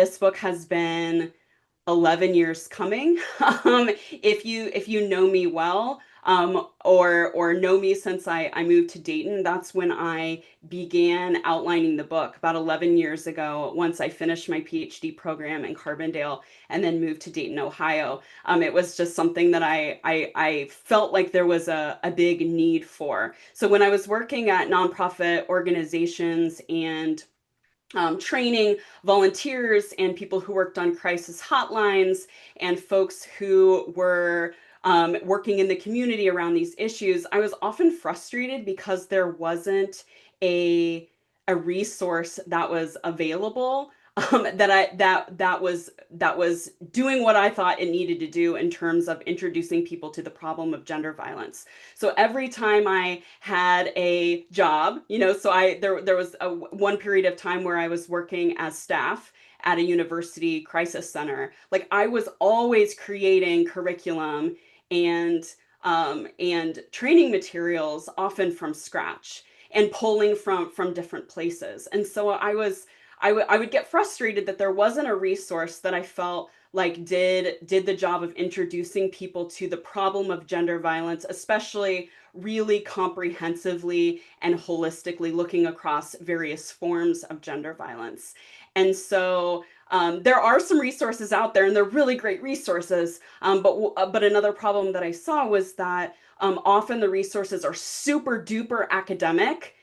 This book has been 11 years coming. If you know me well, or know me since I moved to Dayton, that's when I began outlining the book about 11 years ago. Once I finished my PhD program in Carbondale and then moved to Dayton, Ohio, it was just something that I felt like there was a big need for. So when I was working at nonprofit organizations and training volunteers and people who worked on crisis hotlines and folks who were working in the community around these issues, I was often frustrated because there wasn't a a resource that was available that was doing what I thought it needed to do in terms of introducing people to the problem of gender violence. So every time I had a job, so there was one period of time where I was working as staff at a university crisis center. Like I was always creating curriculum and and training materials, often from scratch, and pulling from different places. And so I would get frustrated that there wasn't a resource that I felt like did the job of introducing people to the problem of gender violence, especially really comprehensively and holistically looking across various forms of gender violence. And so there are some resources out there, and they're really great resources. But another problem that I saw was that often the resources are super duper academic,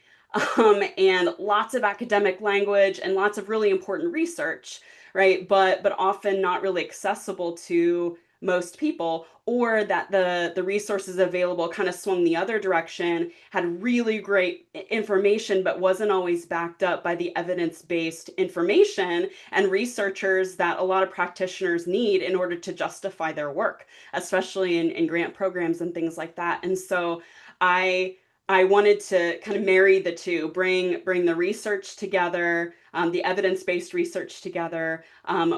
and lots of academic language and lots of really important research, right? But often not really accessible to most people, or that the resources available kind of swung the other direction, had really great information, but wasn't always backed up by the evidence-based information and researchers that a lot of practitioners need in order to justify their work, especially in grant programs and things like that. And so I I wanted to kind of marry the two, bring the research together, the evidence-based research together,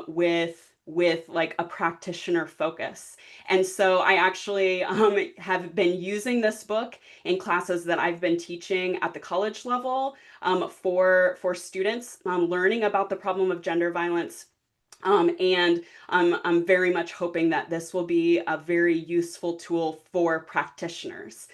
with like a practitioner focus. And so I actually have been using this book in classes that I've been teaching at the college level, for students learning about the problem of gender violence. And I'm very much hoping that this will be a very useful tool for practitioners.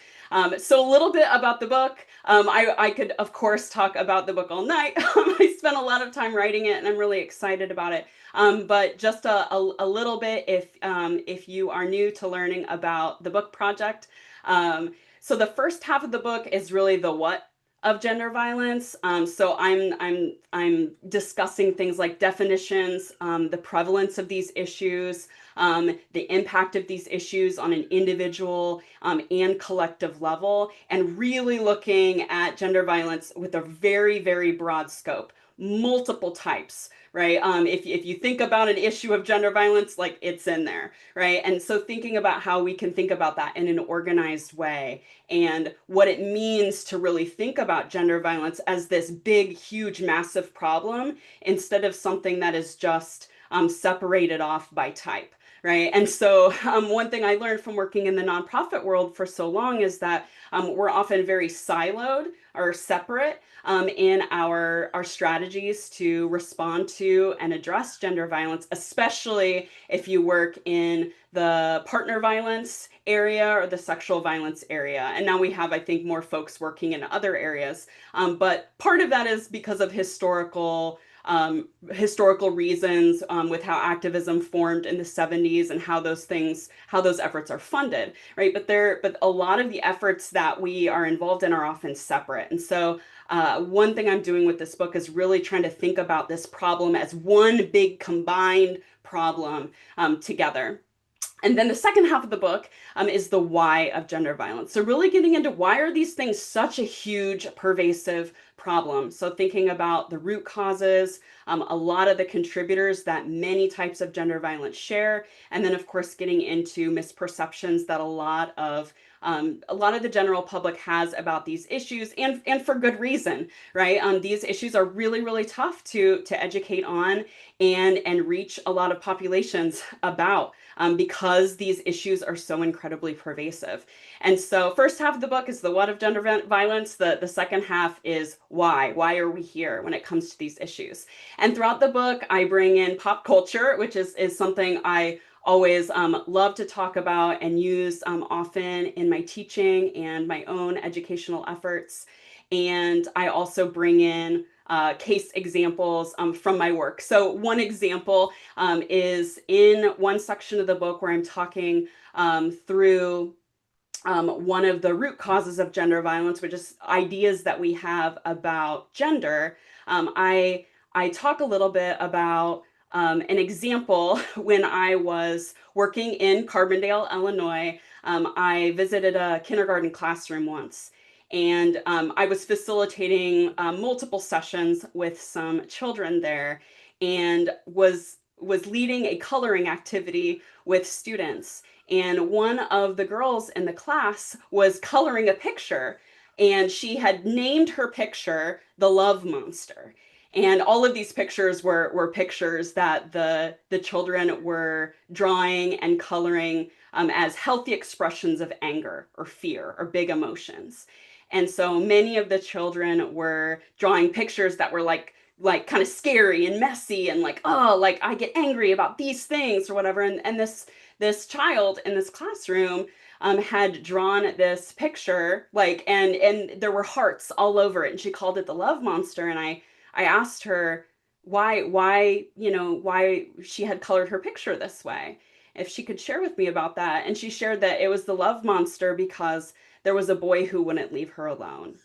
So a little bit about the book. I could, of course, talk about the book all night. I spent a lot of time writing it, and I'm really excited about it. But just a little bit, if you are new to learning about the book project. So the first half of the book is really the what of gender violence. So I'm discussing things like definitions, the prevalence of these issues, the impact of these issues on an individual and collective level, and really looking at gender violence with a very, very broad scope, multiple types, right? If you think about an issue of gender violence, like it's in there, right? And so thinking about how we can think about that in an organized way, and what it means to really think about gender violence as this big, huge, massive problem instead of something that is just separated off by type. Right. And so one thing I learned from working in the nonprofit world for so long is that we're often very siloed or separate in our strategies to respond to and address gender violence, especially if you work in the partner violence area or the sexual violence area. And now we have, I think, more folks working in other areas. But part of that is because of historical reasons, with how activism formed in the 70s and how those efforts are funded, right? But a lot of the efforts that we are involved in are often separate. And so one thing I'm doing with this book is really trying to think about this problem as one big combined problem together. And then the second half of the book is the why of gender violence. So really getting into why are these things such a huge, pervasive problem. So thinking about the root causes, a lot of the contributors that many types of gender violence share, and then of course getting into misperceptions that a lot of the general public has about these issues, and for good reason, right? These issues are really, really tough to educate on and reach a lot of populations about, because these issues are so incredibly pervasive. And so first half of the book is the what of gender violence. The second half is Why are we here when it comes to these issues? And throughout the book, I bring in pop culture, which is something I always love to talk about and use often in my teaching and my own educational efforts. And I also bring in case examples from my work. So one example is in one section of the book where I'm talking through one of the root causes of gender violence, which is ideas that we have about gender. I talk a little bit about an example when I was working in Carbondale, Illinois. I visited a kindergarten classroom once, and I was facilitating multiple sessions with some children there, and was leading a coloring activity with students. And one of the girls in the class was coloring a picture, and she had named her picture the Love Monster. And all of these pictures were pictures that the children were drawing and coloring as healthy expressions of anger or fear or big emotions. And so many of the children were drawing pictures that were like kind of scary and messy and like, oh, like I get angry about these things or whatever. And this child in this classroom had drawn this picture, like, and there were hearts all over it, and she called it the Love Monster. And I asked her why she had colored her picture this way, if she could share with me about that. And she shared that it was the Love Monster because there was a boy who wouldn't leave her alone.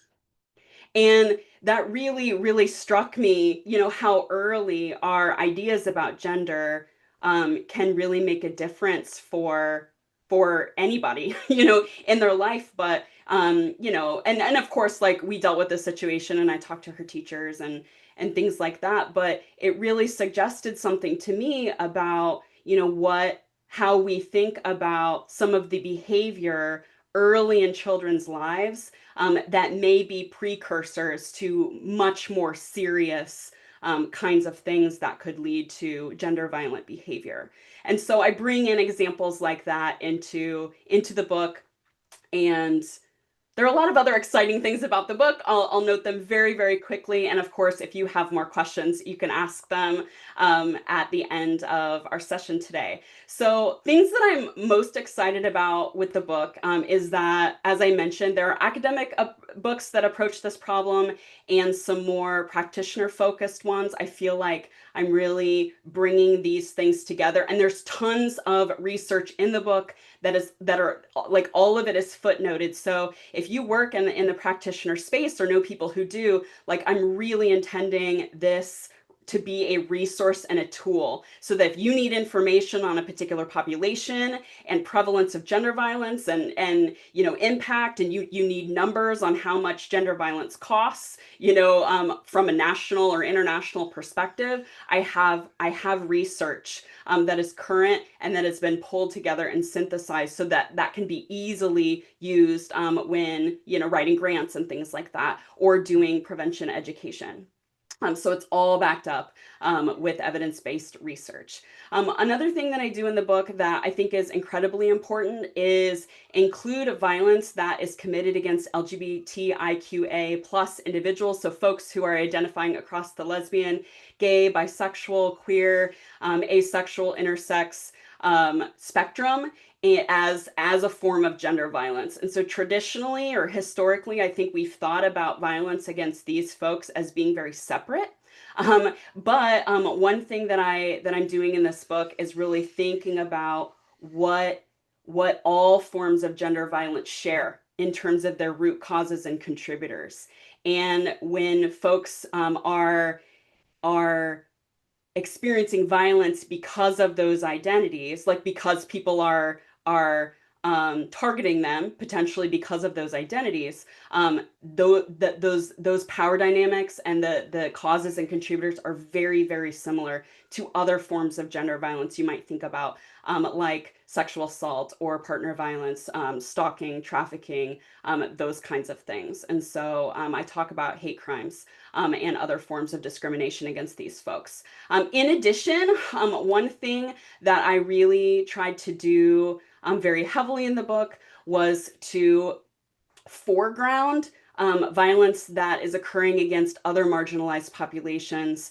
And that really, really struck me, how early our ideas about gender can really make a difference for anybody, in their life. But and of course, like we dealt with this situation, and I talked to her teachers and things like that. But it really suggested something to me about, what how we think about some of the behavior early in children's lives that may be precursors to much more serious kinds of things that could lead to gender violent behavior. And so I bring in examples like that into the book. And there are a lot of other exciting things about the book. I'll note them very, very quickly. And of course, if you have more questions, you can ask them at the end of our session today. So things that I'm most excited about with the book is that, as I mentioned, there are academic books that approach this problem and some more practitioner focused ones. I feel like I'm really bringing these things together. And there's tons of research in the book that are like all of it is footnoted. So if you work in the practitioner space or know people who do, like I'm really intending this to be a resource and a tool so that if you need information on a particular population and prevalence of gender violence and impact, and you need numbers on how much gender violence costs, from a national or international perspective, I have research that is current and that has been pulled together and synthesized so that that can be easily used when writing grants and things like that, or doing prevention education. So it's all backed up with evidence-based research. Another thing that I do in the book that I think is incredibly important is include violence that is committed against LGBTIQA plus individuals, so folks who are identifying across the lesbian, gay, bisexual, queer, asexual, intersex spectrum as a form of gender violence. And so traditionally or historically, I think we've thought about violence against these folks as being very separate. But one thing that I'm doing in this book is really thinking about what all forms of gender violence share in terms of their root causes and contributors. And when folks are experiencing violence because of those identities, like because people are targeting them potentially because of those identities, those power dynamics and the causes and contributors are very, very similar to other forms of gender violence you might think about, like sexual assault or partner violence, stalking, trafficking, those kinds of things. And so I talk about hate crimes and other forms of discrimination against these folks. In addition, one thing that I really tried to do very heavily in the book was to foreground violence that is occurring against other marginalized populations,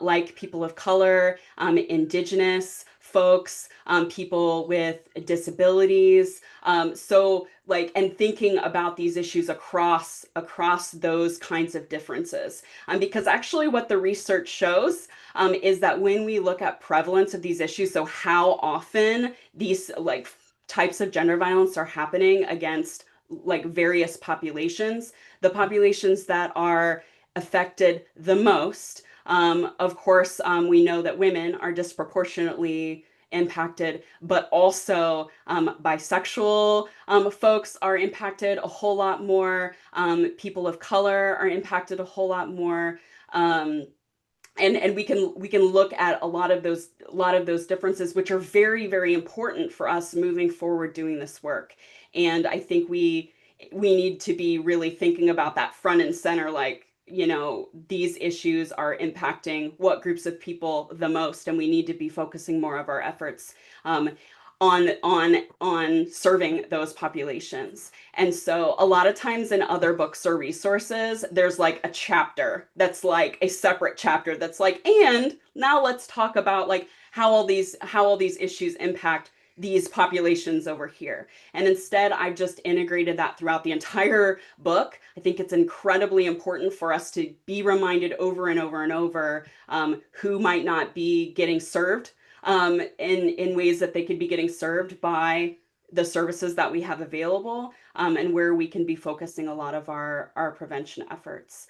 like people of color, indigenous folks, people with disabilities. So like, and thinking about these issues across those kinds of differences. Because actually what the research shows is that when we look at prevalence of these issues, so how often these like types of gender violence are happening against like various populations, the populations that are affected the most, of course, we know that women are disproportionately impacted, but also bisexual folks are impacted a whole lot more. People of color are impacted a whole lot more. Um, and we can look at a lot of those differences, which are very, very important for us moving forward doing this work. And I think we need to be really thinking about that front and center, like, these issues are impacting what groups of people the most, and we need to be focusing more of our efforts um, on serving those populations. And so a lot of times in other books or resources, there's like a chapter that's like a separate chapter that's like, and now let's talk about like how all these issues impact these populations over here. And instead, I've just integrated that throughout the entire book. I think it's incredibly important for us to be reminded over and over and over who might not be getting served in ways that they could be getting served by the services that we have available, and where we can be focusing a lot of our prevention efforts.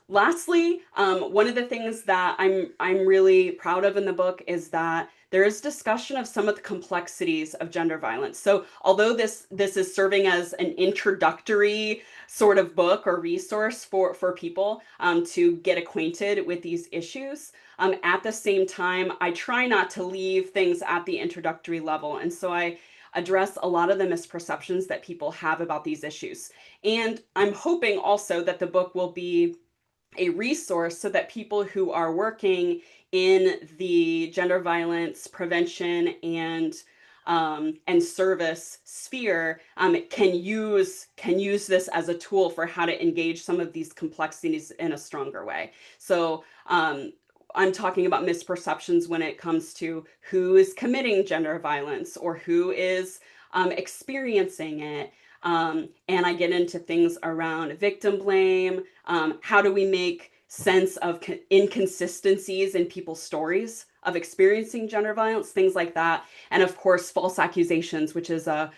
Lastly, one of the things that I'm really proud of in the book is that there is discussion of some of the complexities of gender violence. So although this is serving as an introductory sort of book or resource for people to get acquainted with these issues, at the same time, I try not to leave things at the introductory level. And so I address a lot of the misperceptions that people have about these issues. And I'm hoping also that the book will be a resource so that people who are working in the gender violence prevention and service sphere can use this as a tool for how to engage some of these complexities in a stronger way. So I'm talking about misperceptions when it comes to who is committing gender violence or who is experiencing it. And I get into things around victim blame. How do we make sense of inconsistencies in people's stories of experiencing gender violence, things like that. And of course, false accusations, which is a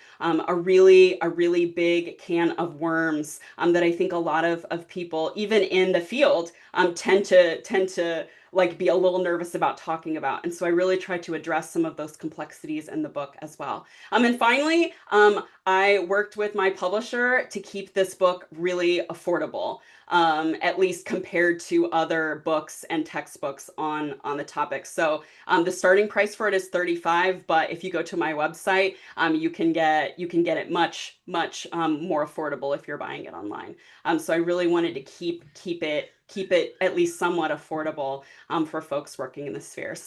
really big can of worms that I think a lot of people, even in the field, tend to like be a little nervous about talking about. And so I really try to address some of those complexities in the book as well. And finally, I worked with my publisher to keep this book really affordable, at least compared to other books and textbooks on the topic. So the starting price for it is $35, but if you go to my website, you can get it much more affordable if you're buying it online. So I really wanted to keep it at least somewhat affordable for folks working in the sphere. So